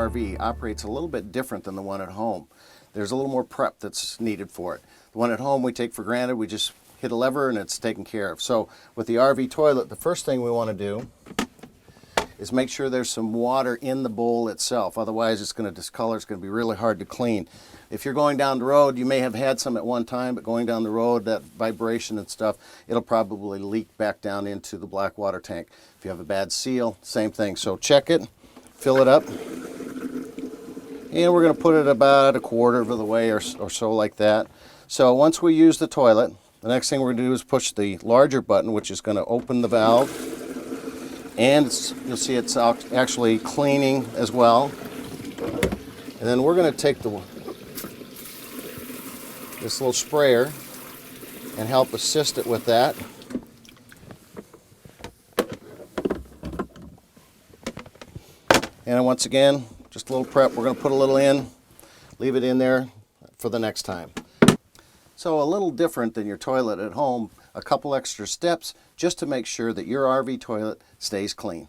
RV operates a little bit different than the one at home. There's a little more prep that's needed for it. The one at home we take for granted, we just hit a lever and it's taken care of. So with the RV toilet, the first thing we want to do is make sure there's some water in the bowl itself. Otherwise it's going to discolor, it's going to be really hard to clean. If you're going down the road, you may have had some at one time, but going down the road, that vibration and stuff, it'll probably leak back down into the black water tank. If you have a bad seal, same thing. So check it, fill it up, and we're going to put it about a quarter of the way or so like that. So once we use the toilet, the next thing we're going to do is push the larger button, which is going to open the valve, and you'll see it's actually cleaning as well. And then we're going to take this little sprayer and help assist it with that. And once again, just a little prep. We're going to put a little in, leave it in there for the next time. So a little different than your toilet at home, a couple extra steps just to make sure that your RV toilet stays clean.